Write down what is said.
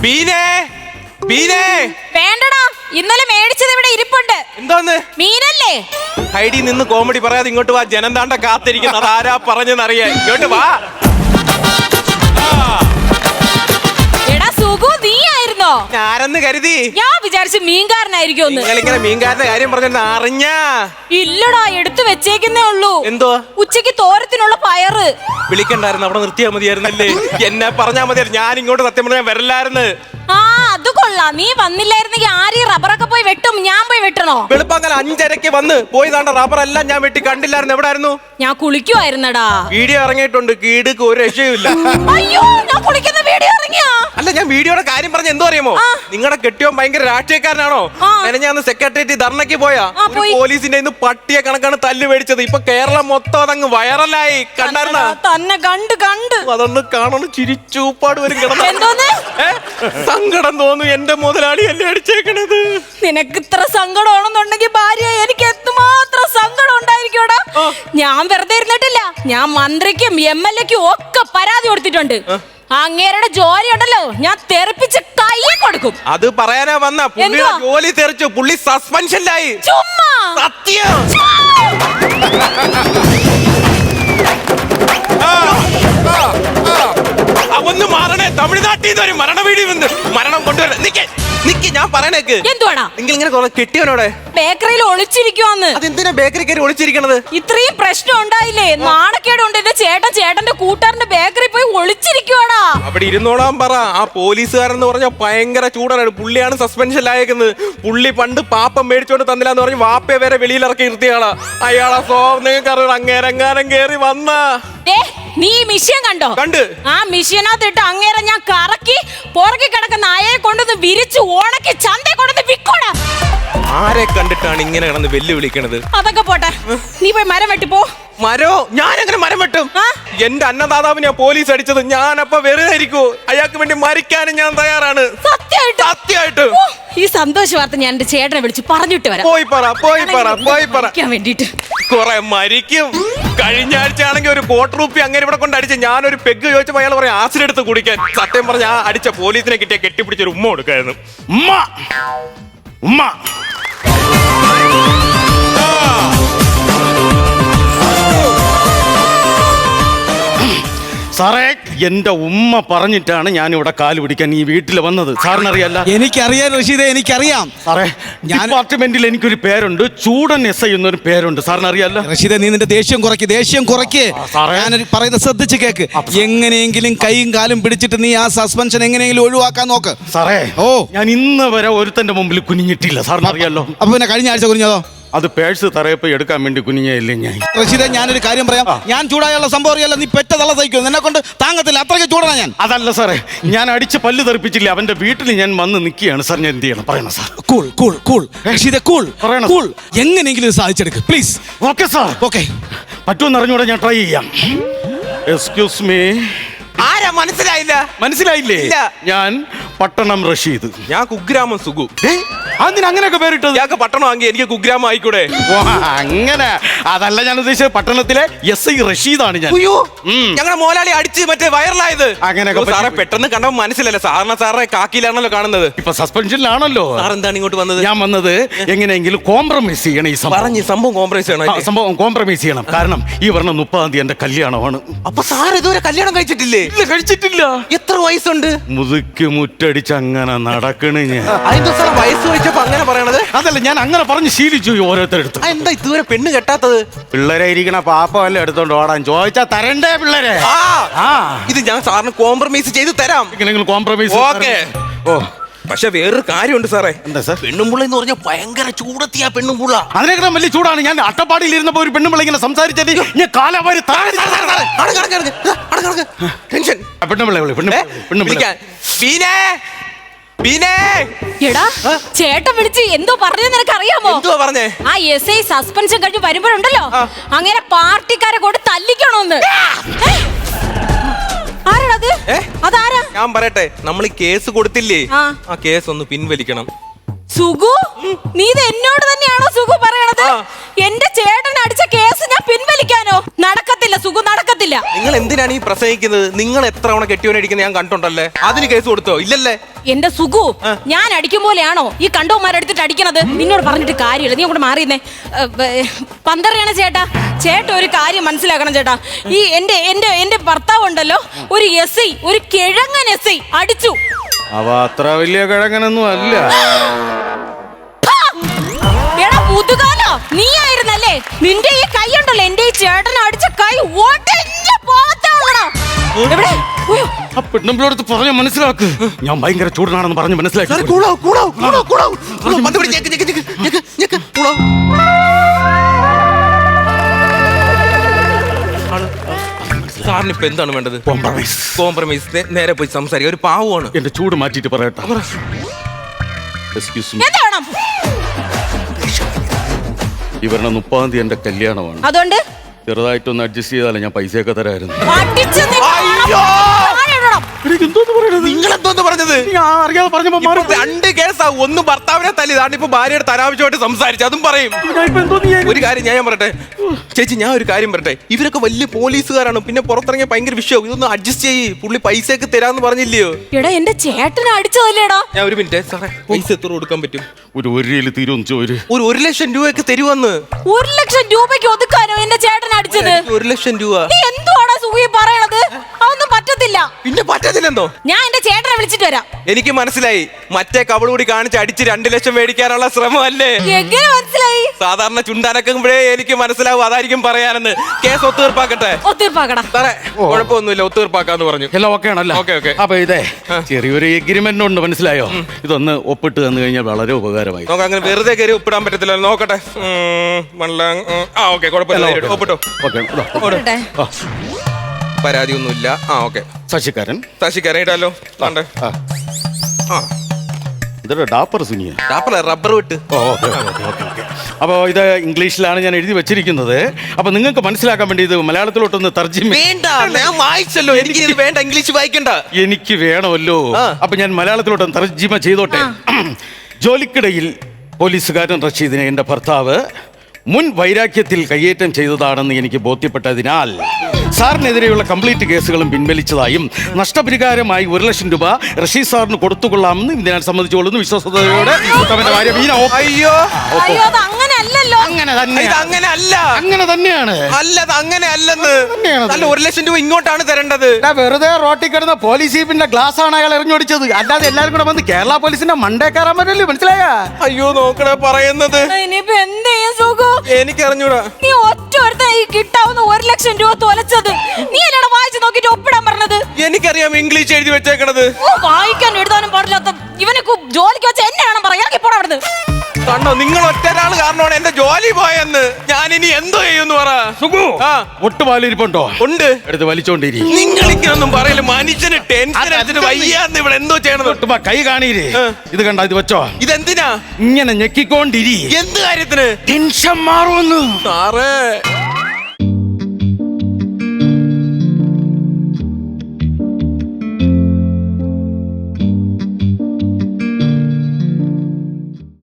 ബീനേ, ബീനേ. വേണ്ടടാ, ഇന്നലെ മേടിച്ചത് ഇവിടെ ഇരിപ്പുണ്ട്. എന്തോന്ന്? മീനല്ലേ? ഹൈഡി നിന്ന് കോമഡി പറയാതെ ഇങ്ങോട്ട് വാ. ജനന്താണ്ട കാത്തിരിക്കുന്നത് ആരാ പറഞ്ഞെന്നറിയാൻ. ഇങ്ങോട്ട് വാ. എടാ സുഖു, നീ ആയിരുന്നോ? ഞാനെന്ന് കരുതി. ഞാൻ വിചാരിച്ചു മീൻകാരനായിരിക്കും. നിങ്ങളിങ്ങനെ മീൻകാരന്റെ കാര്യം പറഞ്ഞ അറിഞ്ഞാ? ഇല്ലടാ, എടുത്തു വെച്ചേക്കുന്നേ ഉള്ളൂ. എന്തോ? ഉച്ചക്ക് തോരത്തിനുള്ള പയറ്. വിളിക്കണ്ടായിരുന്നു, അവിടെ നിർത്തിയാ മതിയായിരുന്നല്ലേ? എന്നെ പറഞ്ഞാ മതിയായിരുന്നു. ഞാൻ ഇങ്ങോട്ട് സത്യം പറഞ്ഞാൽ വരില്ലായിരുന്നു. ആ, അത് കൊള്ളാം. നീ വന്നില്ലായിരുന്നെങ്കിൽ ആര് റബ്ബറൊക്കെ പോയി വെട്ടും? ഞാൻ പോയി വെട്ടണോ? വെളുപ്പാങ്കൽ 5:30 വന്ന് പോയി താണ്ട റബ്ബർ എല്ലാം ഞാൻ വെട്ടി കണ്ടില്ലായിരുന്നു. എവിടായിരുന്നു? ഞാൻ കുളിക്കുവായിരുന്നടാ. വീഡിയോ ഇറങ്ങിയിട്ടുണ്ട്. കീടുക്ക് ഒരു രക്ഷയുമില്ല. അയ്യോ, ഞാൻ കുളിക്കുന്ന വീഡിയോ ഇറങ്ങിയാ? അല്ല, ഞാൻ വീഡിയോയുടെ കാര്യം പറഞ്ഞ എന്തോ അറിയാമോ? നിങ്ങളുടെ കെട്ടിയോ ഭയങ്കര രാഷ്ട്രീയക്കാരനാണോ? ഞാൻ സെക്രട്ടേറിയറ്റ് ധർണയ്ക്ക് പോയാ പോലീസിന്റെ പട്ടിയെ കണക്കാണ് തല്ല് മേടിച്ചത്. ഇപ്പൊ കേരളം മൊത്തം അതങ്ങ് വൈറലായി. കണ്ടായിരുന്ന? തന്നെ കണ്ട് അതൊന്ന് കാണണം. ചിരിച്ചൂപ്പാട് വരും. എന്തോന്ന് സങ്കടം തോന്നുന്നു. എന്റെ മുതലാളി അല്ലേ അടിച്ചേക്കണത്. നിനക്ക് ഇത്ര സങ്കടമാണെന്നുണ്ടെങ്കിൽ ഭാര്യ എനിക്ക് എത്രമാത്രം സങ്കടം ഉണ്ടായിരിക്കോടാ. ഞാൻ വെറുതെ ഇരുന്നിട്ടില്ല. ഞാൻ മന്ത്രിക്കും MLA-ക്കും ഒക്കെ പരാതി കൊടുത്തിട്ടുണ്ട്. അങ്ങേരുടെ ജോലി ഉണ്ടല്ലോ, ഞാൻ തെറിപ്പിച്ച് കയ്യിൽ കൊടുക്കും. അത് പറയാനാ വന്ന. പുള്ളിയുടെ ജോലി തെറിച്ചു. പുള്ളി സസ്പെൻഷനിലായി. ചുമ്മാ സത്യം. ഒന്ന് മാറണേ. തമിഴ്നാട്ടിൽ നിന്ന് ഒരു മരണ വീടി വന്ന് മരണം കൊണ്ടുവരാ. നിക്ക്, ഞാൻ പറയണേക്ക്. എന്തുവാടാ? നിങ്ങൾ ഇങ്ങനെ കെട്ടിയവനോടെ ബേക്കറിയിൽ ഒളിച്ചിരിക്കുവാന്ന്. അതെന്തിനാ ബേക്കറി കയറി ഒളിച്ചിരിക്കണത്? ഇത്രയും പ്രശ്നം ഉണ്ടായില്ലേ? നാണക്കേടുണ്ട്. എന്റെ ചേട്ടന്റെ കൂട്ടുകാരന്റെ ബേക്കറി പോയി ഒളിച്ചിരിക്കുവാടാ. അവിടെ ഇരുന്നോളാൻ പറ. ആ പോലീസുകാരെന്ന് പറഞ്ഞ ഭയങ്കര ചൂടാണ്. പുള്ളിയാണ് സസ്പെൻഷനിലായേക്കുന്നത്. പുള്ളി പണ്ട് പാപ്പം മേടിച്ചോണ്ട് തന്നില്ലാന്ന് പറഞ്ഞ് വാപ്പയെ വരെ വെളിയിലിറക്കി നിർത്തിയാളാ. അയാളെ നിങ്ങൾക്ക് അങ്ങേരങ്ങാനം കേറി വന്ന. നീ മിഷ്യൻ കണ്ടോ? കണ്ട്. ആ മിഷ്യനകത്തിട്ട് അങ്ങേരെ ഞാൻ കറക്കി പുറകെ കിടക്കുന്ന നായയെ കൊണ്ടുവന്ന് വിരിച്ചു ഉണക്കി ചന്തയെ കൊണ്ടുവന്ന് വിക്കോടാ. ആരെ കണ്ടിട്ടാണ് ഇങ്ങനെ കിടന്ന് വെല്ലുവിളിക്കണത്? അതൊക്കെ പോട്ടെ, നീ പോയി മരം വെട്ടിപ്പോ. മരോ? ഞാൻ എങ്ങനെ മരം വെട്ടും? എന്റെ അന്നദാതാവിനെ പോലീസ് അടിച്ചത്. ഞാനപ്പ വെറുതെ ഇരിക്കൂ? അയാൾക്ക് വേണ്ടി മരിക്കാനും ഞാൻ തയ്യാറാണ്. സത്യമായിട്ട്. ഈ സന്തോഷ വാർത്ത ഞാൻ എന്റെ ചേട്ടനെ വിളിച്ച് പറഞ്ഞിട്ട് വരാം. പോയി പറ വേണ്ടിട്ട് കൊറേ മരിക്കും. കഴിഞ്ഞ ആഴ്ച ആണെങ്കിൽ ഒരു ₹1 അങ്ങനെ ഇവിടെ കൊണ്ട് അടിച്ച് ഞാനൊരു പെഗ് ചോദിച്ചപ്പോൾ അയാൾ പറയാം ആസിഡ് എടുത്ത് കുടിക്കാൻ. സത്യം പറഞ്ഞ ആ അടിച്ച പോലീസിനെ കിട്ടിയ കെട്ടിപ്പിടിച്ചൊരു ഉമ്മ കൊടുക്കായിരുന്നു. ഉമ്മ സാറേ, എന്റെ ഉമ്മ പറഞ്ഞിട്ടാണ് ഞാൻ ഇവിടെ കാല് പിടിക്കാൻ ഈ വീട്ടിൽ വന്നത്. സാറിനറിയാല്ല? എനിക്കറിയാം റഷീദേ, എനിക്കറിയാം. സാറേ, ഡിപ്പാർട്ട്മെന്റിൽ എനിക്കൊരു പേരുണ്ട്. ചൂടൻ SI എന്നൊരു പേരുണ്ട്. സാറിനറിയാല്ല? റഷീദേ, നീ നിന്റെ ദേഷ്യം കുറയ്ക്ക്. ഞാൻ പറയുന്നത് ശ്രദ്ധിച്ച് കേക്ക്. എങ്ങനെയെങ്കിലും കൈയും കാലും പിടിച്ചിട്ട് നീ ആ സസ്പെൻഷൻ എങ്ങനെയെങ്കിലും ഒഴിവാക്കാൻ നോക്ക്. സാറേ, ഞാൻ ഇന്ന് വരെ ഒരുത്തന്റെ മുമ്പിൽ കുനിഞ്ഞിട്ടില്ല. സാറിനറിയാലോ? അപ്പൊ പിന്നെ കഴിഞ്ഞ ആഴ്ച കുനിഞ്ഞതോ? അത് പേഴ്സ് തറയപ്പോ എടുക്കാൻ വേണ്ടി കുനിഞ്ഞല്ലേ ഞാൻ. റഷീദേ, ഞാനൊരു കാര്യം പറയാം. ഞാൻ ചൂടായുള്ള സംഭവം അറിയാലോ. നീ പെറ്റ തള്ള സഹിക്കും. നിന്നെ കൊണ്ട് താങ്ങത്തില്ല. അത്രയ്ക്ക് ചൂടാണ് ഞാൻ. അതല്ല സാറേ, ഞാൻ അടിച്ച് പല്ല് തെറിപ്പിച്ചില്ല. അവന്റെ വീട്ടിൽ ഞാൻ വന്ന് നിൽക്കുകയാണ് സാർ. ഞാൻ എന്ത് ചെയ്യണം പറയണം സാർ? കൂൾ റഷീദേ, കൂൾ. എങ്ങനെയെങ്കിലും സാധിച്ചെടുക്ക് പ്ലീസ്. Okay sir, okay. പറ്റുമെന്ന് അറിഞ്ഞൂടെ ഞാൻ ട്രൈ ചെയ്യാം. Excuse me. ആരാ? മനസ്സിലായില്ലേ? ഞാൻ പട്ടണം റഷീദ്. ഞാൻ കുഗ്രാമം സുഖു. അതിന് അങ്ങനെയൊക്കെ പേരിട്ടത്? ഞങ്ങൾക്ക് പട്ടണം ആക്കി എനിക്ക് കുഗ്രാമം ആയിക്കൂടെ? അങ്ങനെ അതല്ല ഞാൻ ഉദ്ദേശിച്ചത്. പട്ടണത്തിലെ SI റഷീദാണ് ഞാൻ. ഞങ്ങളുടെ മോലാളി അടിച്ച് മറ്റേ വൈറലായത്. അങ്ങനെയൊക്കെ സാറേ പെട്ടെന്ന് കണ്ടപ്പോൾ മനസ്സിലല്ല. സാറിന് സാറെ കാക്കിയിലാണല്ലോ കാണുന്നത്. ഇപ്പൊ സസ്പെൻഷനിലാണല്ലോ. സാർ എന്താണ് ഇങ്ങോട്ട് വന്നത്? ഞാൻ വന്നത് എങ്ങനെയെങ്കിലും കോംപ്രമൈസ് ചെയ്യണം. ഈ സംഭവം കോംപ്രമൈസ് ചെയ്യണം. സംഭവം കോംപ്രമൈസ് ചെയ്യണം. കാരണം ഈ പറഞ്ഞ 30-ാം തീയതി എന്റെ കല്യാണമാണ്. അപ്പൊ സാർ ഇതുവരെ കല്യാണം കഴിച്ചിട്ടില്ലേ? ഇല്ല, കഴിച്ചിട്ടില്ല. എത്ര വയസ്സുണ്ട്? മുതുക്ക് മുറ്റടിച്ച് അങ്ങനെ നടക്കണേ ഞാൻ. അതിന്റെ സാർ വയസ്സ് വെച്ചപ്പോ അങ്ങനെ പറയണത്? അതല്ല, ഞാൻ അങ്ങനെ പറഞ്ഞ് ശീലിച്ചു ഓരോരുത്തരെടുത്ത്. എന്താ ഇതുവരെ പെണ്ണ് കെട്ടാത്തത്? പിള്ളേരെ ഇരിക്കണ പാപ്പ വല്ല എടുത്തോണ്ട് ഓടാൻ ചോദിച്ചാ തരണ്ടേ പിള്ളേരെ? ഇത് ഞാൻ സാറിന് കോംപ്രമൈസ് ചെയ്ത് തരാം. കോംപ്രമൈസ്. ഓക്കെ. പക്ഷെ വേറൊരു കാര്യമുണ്ട് സാറേ. എന്താ സാർ? പെണ്ണുമ്പുള്ള എന്ന് പറഞ്ഞാൽ ഭയങ്കര ചൂടത്തിയാ പെണ്ണുമ്പുള്ള. അതിനേക്കാളും വലിയ ചൂടാണ്. ഞാൻ അട്ടപ്പാടിയിൽ ഇരുന്നപ്പോ ഒരു പെണ്ണുമ്പിള്ള ഇങ്ങനെ സംസാരിച്ചിട്ട് ഞാൻ കാലവാരി എടാ, ചേട്ടൻ വിളിച്ച് എന്തോ പറഞ്ഞത് നിനക്ക് അറിയാമോ? എന്തുവാ പറഞ്ഞേ? ആ SI സസ്പെൻഷൻ കഴിഞ്ഞ് വരുമ്പോഴുണ്ടല്ലോ അങ്ങനെ പാർട്ടിക്കാരെ കൊണ്ട് തല്ലിക്കണോന്ന്. ആരാണത്? അതാരാ? ഞാൻ പറയട്ടെ, നമ്മൾ ഈ കേസ് കൊടുത്തില്ലേ, ആ കേസ് ഒന്ന് പിൻവലിക്കണം. സുഗു, നീ ഇത് എന്നോട് തന്നെയാണോ സുഗു പറയണത്? എന്റെ ചേട്ടൻ അടിച്ച കേസ് ഞാൻ പിൻവലിക്കാനോ? നടക്കത്തില്ല സുഗു, നടക്കത്തില്ല. പറ്റത്തില്ല. നിങ്ങൾ എന്തിനാണ് ഈ പ്രസംഗിക്കുന്നത്? നിങ്ങൾ എത്ര തവണ കെട്ടിയോനടിക്കുന്നത് ഞാൻ കണ്ടിട്ടുണ്ടല്ലേ? അതിന് കേസ് കൊടുത്തോ? ഇല്ലല്ലേ? എന്റെ സുഖു, ഞാൻ അടിക്കും പോലെയാണോ ഈ കണ്ടവന്മാരെടുത്തിട്ട് അടിക്കണത്? നിന്നോട് പറഞ്ഞിട്ട് കാര്യമില്ല, നീ അങ്ങോട്ട് മാറിയുന്നേ. പന്തറിയാണ് ചേട്ടാ. ചേട്ടാ ഒരു കാര്യം മനസ്സിലാക്കണം ചേട്ടാ. ഈ എന്റെ ഭർത്താവ് ഉണ്ടല്ലോ, ഒരു SI, ഒരു കിഴങ്ങൻ SI അടിച്ചു. അവ അത്ര വലിയ കിഴങ്ങനൊന്നും അല്ല. എടാ മുതുകാലോ, നീ ആയിരുന്നല്ലേ? നിന്റെ ഈ കൈ ഉണ്ടല്ലോ, എന്റെ ഈ ചേട്ടനെ അടിച്ച കൈ ഒടിഞ്ഞ പോകത്തുള്ളടാ. എവിടെ? ആ പെണ്ണുമ്പിളോടത്ത് പറഞ്ഞ മനസ്സിലാക്ക്. ഞാൻ ഭയങ്കര ചൂടനാണെന്ന് പറഞ്ഞ് മനസ്സിലാക്കി. സാറിന് ഇപ്പൊ എന്താണ് വേണ്ടത്? കോംപ്രമൈസ്. നേരെ പോയി സംസാരിക്കുക. ഒരു പാവമാണ്. എന്റെ ചൂട് മാറ്റിയിട്ട് പറയട്ടെ. Excuse me. എന്താ വേണം? ഇവരുടെ 30-ാം തീയതി എന്റെ കല്യാണമാണ്. അതുകൊണ്ട് ചെറുതായിട്ടൊന്ന് അഡ്ജസ്റ്റ് ചെയ്താലേ ഞാൻ പൈസയൊക്കെ തരായിരുന്നു. അടിച്ച് നിങ്ങൾ എന്തോന്ന് പറഞ്ഞത്? അറിയാതെ പറഞ്ഞപ്പോ ഇപ്പൊ 2 കേസാ. ഒന്ന് ഭർത്താവിനെ തല്ലി, ഇതാണ് ഇപ്പൊ ഭാര്യയുടെ തനാവശ്യമായിട്ട് സംസാരിച്ചു. അതും പറയും. ഒരു കാര്യം ഞാൻ പറയട്ടെ ചേച്ചി, ഞാൻ ഒരു കാര്യം പറയട്ടെ. ഇവരൊക്കെ വലിയ പോലീസുകാരാണ്. പിന്നെ പുറത്തിറങ്ങിയ ഭയങ്കര വിഷയം. ഇതൊന്ന് അഡ്ജസ്റ്റ് ചെയ്യ്. പുള്ളി പൈസയൊക്കെ തരാന്ന് പറഞ്ഞില്ലയോ? എടാ എന്റെ ചേട്ടനെ അടിച്ചതല്ലേടാ. ഞാൻ ഒരു മിനിറ്റ് സാറേ, പൈസ എത്ര കൊടുക്കാൻ പറ്റും? ഒരു രൂപയിൽ തീരുമെന്ന് ചോര്. ഒരു 1 ലക്ഷം രൂപയൊക്കെ തരുവന്ന്. 1 ലക്ഷം രൂപയ്ക്ക് ഒതുക്കാനോ എന്റെ ചേട്ടൻ അടിച്ചത്? 1 ലക്ഷം രൂപ. നീ എന്തുവാടാ സുഖി പറയണത്? അതൊന്നും പറ്റത്തില്ല. പിന്നെ പറ്റത്തില്ലെന്നോ? ഞാൻ എന്റെ ചേട്ടനെ വിളിച്ചിട്ട് വരാം. എനിക്ക് മനസ്സിലായി. മറ്റേ കവള് കൂടി കാണിച്ച് അടിച്ച് 2 ലക്ഷം മേടിക്കാനുള്ള ശ്രമമല്ലേ? എങ്ങനെ മനസ്സിലായി? സാധാരണ ചുണ്ടാനക്കുമ്പോഴേ എനിക്ക് മനസ്സിലാവും അതായിരിക്കും പറയാനെന്ന്. കേസ് ഒത്തുതീർപ്പാക്കട്ടെ? ഒത്തീർപ്പാക്കടാ. സാറേ കുഴപ്പമൊന്നുമില്ല, ഒത്തുതീർപ്പാക്കാന്ന് പറഞ്ഞു. എല്ലാം ഓക്കെ ആണല്ലോ? ഓക്കെ. അപ്പൊ ഇതേ ചെറിയൊരു എഗ്രിമെന്റ് ഉണ്ട്, മനസ്സിലായോ? ഇതൊന്ന് ഒപ്പിട്ട് തന്നു കഴിഞ്ഞാൽ വളരെ ഉപകാരമായി. നമുക്ക് അങ്ങനെ വെറുതെ കയറി ഒപ്പിടാൻ പറ്റത്തില്ല. നോക്കട്ടെ. ഓക്കെ, കുഴപ്പമില്ല. ഒപ്പിട്ടോ. ഒപ്പിടട്ടെ. പരാതി ഒന്നുമില്ല. ഓക്കെ. ശശിക്കാരൻ ഇടാലോ. ഇതൊരു ഡാപ്പർ സുനിയ. റബ്ബർ വിട്ട്. അപ്പൊ ഇത് ഇംഗ്ലീഷിലാണ് ഞാൻ എഴുതി വെച്ചിരിക്കുന്നത്. അപ്പൊ നിങ്ങൾക്ക് മനസ്സിലാക്കാൻ വേണ്ടി ഇത് മലയാളത്തിലോട്ടൊന്ന് തർജ്ജിമ. വേണ്ട, ഞാൻ വായിച്ചല്ലോ. എനിക്ക് ഇത് വേണ്ട, ഇംഗ്ലീഷ് വായിക്കണ്ട. എനിക്ക് വേണമല്ലോ. അപ്പൊ ഞാൻ മലയാളത്തിലോട്ടൊന്ന് തർജ്ജിമ ചെയ്തോട്ടെ. ജോലിക്കിടയിൽ പോലീസുകാരൻ റഷീദിനെ എന്റെ ഭർത്താവ് മുൻ വൈരാഗ്യത്തിൽ കയ്യേറ്റം ചെയ്തതാണെന്ന് എനിക്ക് ബോധ്യപ്പെട്ടതിനാൽ സാറിനെതിരെയുള്ള കംപ്ലീറ്റ് കേസുകളും പിൻവലിച്ചതായും നഷ്ടപരിഹാരമായി 1 ലക്ഷം രൂപ റഷീദ് സാറിന് കൊടുത്തുകൊള്ളാമെന്ന് ഞാൻ സമ്മതിച്ചുകൊള്ളുന്നു. വിശ്വസതയോടെ അയ്യോ, അയ്യോ, അത് അങ്ങനെയല്ലല്ലോ. അങ്ങനെ തന്നെ, അങ്ങനെയല്ല. അങ്ങനെ തന്നെയാണ്. അല്ല, അത് അങ്ങനെ അല്ലെന്ന്. അല്ല, 1 ലക്ഷം രൂപ ഇങ്ങോട്ടാണ് തരേണ്ടത്. വെറുതെ റോട്ടിൽ കിടന്ന പോലീസ് ജീപ്പിന്റെ ഗ്ലാസ് ആണ് അയാൾ എറിഞ്ഞൊടിച്ചത്. അല്ലാതെ എല്ലാവരും കൂടെ വന്ന് കേരള പോലീസിന്റെ മണ്ടേ കയറാൻ പറ്റില്ലേ? മനസ്സിലായ? അയ്യോ, നോക്കണേ പറയുന്നത്. ഇനിയിപ്പോ എന്ത് ചെയ്യും സുഖു? എനിക്കറിഞ്ഞൂടാ. നീ ഒറ്റ ഈ കിട്ടാവുന്ന 1 ലക്ഷം രൂപ തോലച്ചത്. നീ അല്ലടാ വായിച്ച് നോക്കിട്ട് ഒപ്പിടാൻ പറഞ്ഞത്. എനിക്കറിയാം ഇംഗ്ലീഷ് എഴുതി വെച്ചേക്കണത്. വായിക്കാൻ എഴുതാനും പാടില്ലാത്ത ഇവനെ ജോലിക്ക് വെച്ച എന്നെയാണ് പറയാ. ഇപ്പോൾ അവിടുന്ന് കണ്ടോ, നിങ്ങൾ ഒറ്റരാൾ കാരണമാണ് എന്റെ ജോലി പോയെന്ന്. ഞാൻ ഇനി എന്തോ ചെയ്യുന്നു പറ. ഒട്ടുപാലിരിപ്പുണ്ടോ? ഉണ്ട്. എടുത്ത് വലിച്ചോണ്ടിരി. നിങ്ങളിങ്ങനൊന്നും പറയല്. മനുഷ്യന് ടെൻഷൻ അടിച്ചിട്ട് വയ്യാന്ന് ഇവിടെ എന്തോ ചെയ്യണത്. കൈ കാണീര്. ഇത് കണ്ട, ഇത് വെച്ചോ. ഇതെന്തിനാ? ഇങ്ങനെ ഞെക്കിക്കൊണ്ടിരി. എന്ത് കാര്യത്തിന്? ടെൻഷൻ മാറുമെന്ന്. സാറേ